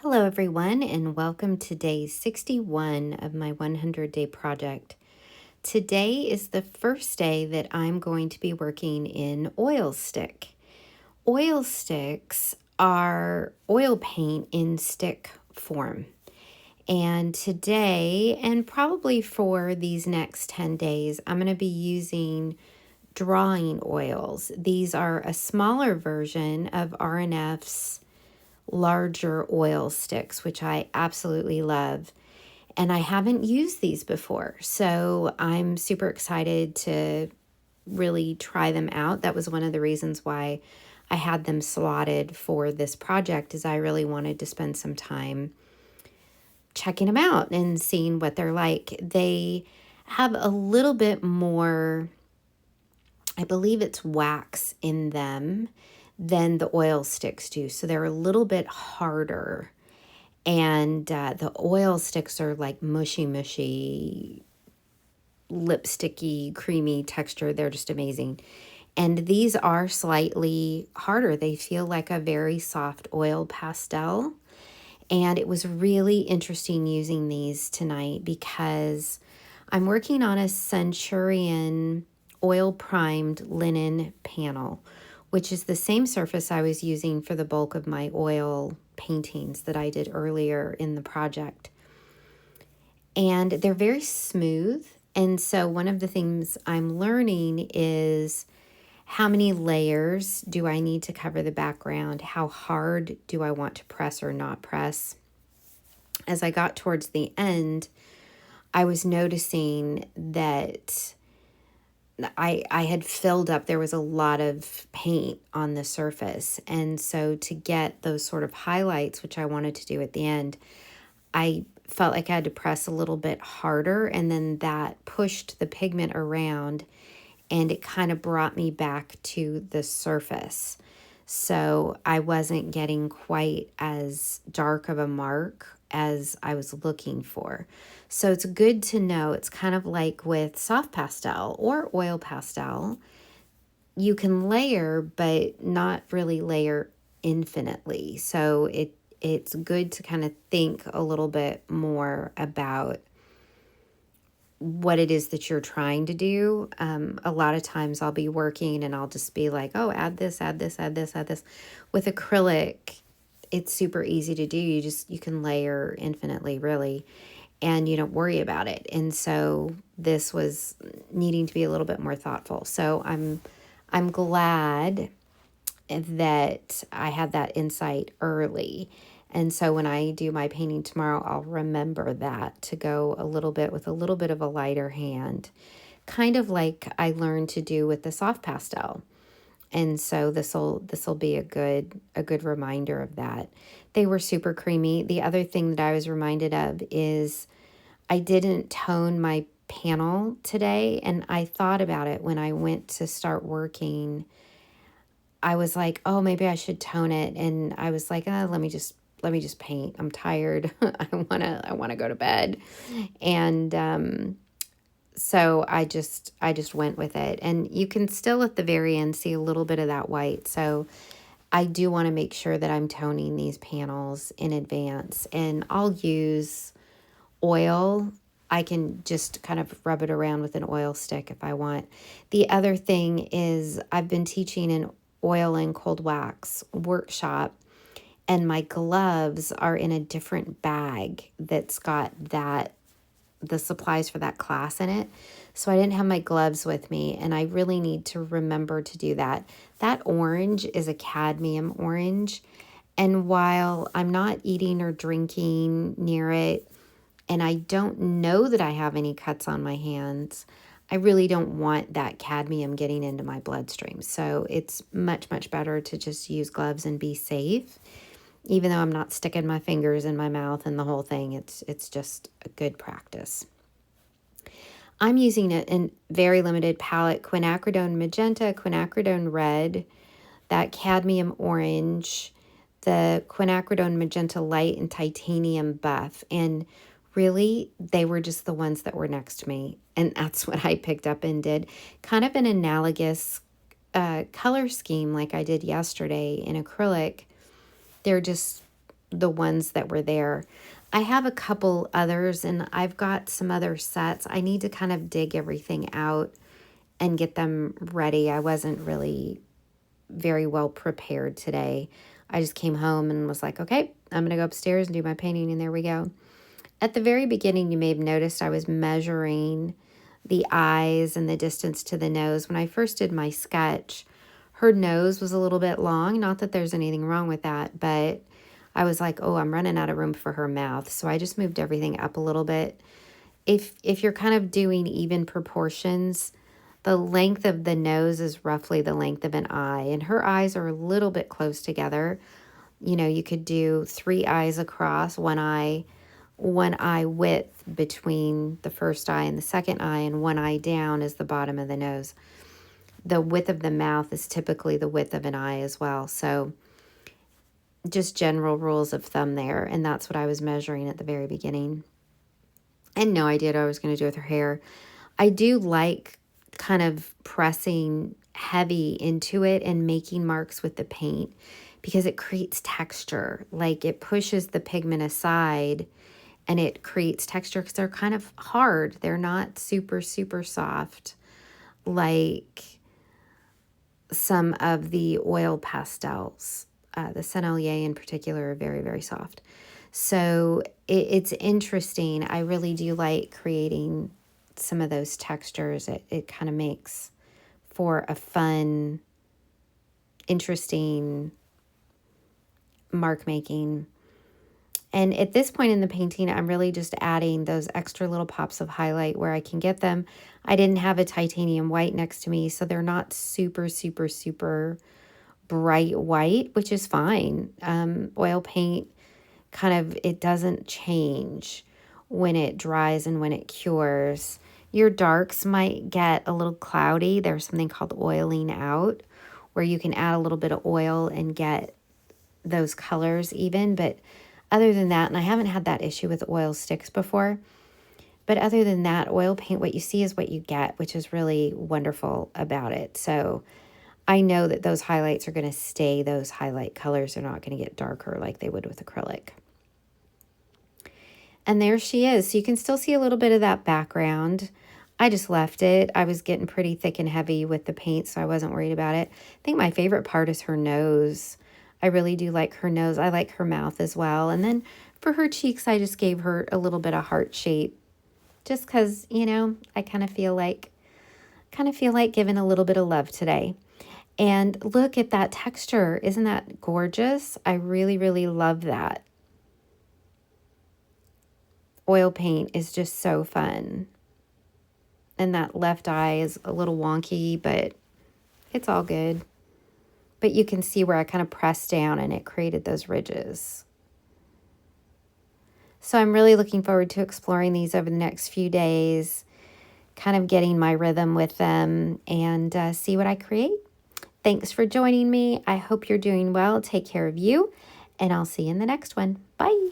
Hello everyone, and welcome to day 61 of my 100-day project. Today is the first day that I'm going to be working in oil stick. Oil sticks are oil paint in stick form. And today, and probably for these next 10 days, I'm going to be using drawing oils. These are a smaller version of R&F's larger oil sticks, which I absolutely love. And I haven't used these before, so I'm super excited to really try them out. That was one of the reasons why I had them slotted for this project, is I really wanted to spend some time checking them out and seeing what they're like. They have a little bit more, I believe it's wax in them than the oil sticks do. So they're a little bit harder. And the oil sticks are like mushy, lipsticky, creamy texture. They're just amazing. And these are slightly harder. They feel like a very soft oil pastel. And it was really interesting using these tonight because I'm working on a Centurion oil primed linen panel, which is the same surface I was using for the bulk of my oil paintings that I did earlier in the project. And they're very smooth. And so one of the things I'm learning is how many layers do I need to cover the background? How hard do I want to press or not press? As I got towards the end, I was noticing that I had filled up, there was a lot of paint on the surface. And so to get those sort of highlights, which I wanted to do at the end, I felt like I had to press a little bit harder, and then that pushed the pigment around and it kind of brought me back to the surface. So I wasn't getting quite as dark of a mark as I was looking for. So it's good to know. It's kind of like with soft pastel or oil pastel. You can layer, but not really layer infinitely. So it's good to kind of think a little bit more about what it is that you're trying to do. A lot of times I'll be working and I'll just be like, oh, add this, add this, add this, add this. With acrylic, it's super easy to do. You can layer infinitely, really, and you don't worry about it. And so this was needing to be a little bit more thoughtful. So I'm glad that I had that insight early. And so when I do my painting tomorrow, I'll remember that, to go a little bit with a little bit of a lighter hand, kind of like I learned to do with the soft pastel. And so this'll be a good reminder of that. They were super creamy. The other thing that I was reminded of is I didn't tone my panel today, and I thought about it when I went to start working. I was like, oh, maybe I should tone it, and I was like, let me just paint. I'm tired. I wanna go to bed, and so I just went with it. And you can still at the very end see a little bit of that white. So I do want to make sure that I'm toning these panels in advance, and I'll use oil. I can just kind of rub it around with an oil stick if I want. The other thing is I've been teaching an oil and cold wax workshop, and my gloves are in a different bag that's got the supplies for that class in it. So I didn't have my gloves with me, and I really need to remember to do that. That orange is a cadmium orange, and while I'm not eating or drinking near it, and I don't know that I have any cuts on my hands, I really don't want that cadmium getting into my bloodstream. So it's much, much better to just use gloves and be safe. Even though I'm not sticking my fingers in my mouth and the whole thing, it's just a good practice. I'm using it in very limited palette: quinacridone magenta, quinacridone red, that cadmium orange, the quinacridone magenta light, and titanium buff. And really, they were just the ones that were next to me. And that's what I picked up and did. Kind of an analogous color scheme like I did yesterday in acrylic. They're just the ones that were there. I have a couple others, and I've got some other sets. I need to kind of dig everything out and get them ready. I wasn't really very well prepared today. I just came home and was like, okay, I'm going to go upstairs and do my painting, and there we go. At the very beginning, you may have noticed I was measuring the eyes and the distance to the nose. When I first did my sketch, her nose was a little bit long. Not that there's anything wrong with that, but I was like, oh, I'm running out of room for her mouth. So I just moved everything up a little bit. If you're kind of doing even proportions, the length of the nose is roughly the length of an eye, and her eyes are a little bit close together. You know, you could do 3 eyes across, one eye width between the first eye and the second eye, and one eye down is the bottom of the nose. The width of the mouth is typically the width of an eye as well. So just general rules of thumb there, and that's what I was measuring at the very beginning. I had no idea what I was going to do with her hair. I do like kind of pressing heavy into it and making marks with the paint because it creates texture. Like, it pushes the pigment aside and it creates texture because they're kind of hard. They're not super, super soft like some of the oil pastels. The Sennelier in particular are very, very soft. So it's interesting. I really do like creating some of those textures. It kind of makes for a fun, interesting mark making. And at this point in the painting, I'm really just adding those extra little pops of highlight where I can get them. I didn't have a titanium white next to me, so they're not super, super, super bright white, which is fine. Oil paint kind of, it doesn't change when it dries and when it cures. Your darks might get a little cloudy. There's something called oiling out, where you can add a little bit of oil and get those colors even. But other than that, and I haven't had that issue with oil sticks before, but other than that, oil paint, what you see is what you get, which is really wonderful about it. So I know that those highlights are going to stay those highlight colors. They're not going to get darker like they would with acrylic. And there she is. So you can still see a little bit of that background. I just left it. I was getting pretty thick and heavy with the paint, so I wasn't worried about it. I think my favorite part is her nose. I really do like her nose. I like her mouth as well. And then for her cheeks, I just gave her a little bit of heart shape, just because, you know, I kind of feel like giving a little bit of love today. And look at that texture. Isn't that gorgeous? I really, really love that. Oil paint is just so fun. And that left eye is a little wonky, but it's all good. But you can see where I kind of pressed down and it created those ridges. So I'm really looking forward to exploring these over the next few days, kind of getting my rhythm with them, and see what I create. Thanks for joining me. I hope you're doing well. Take care of you, and I'll see you in the next one. Bye.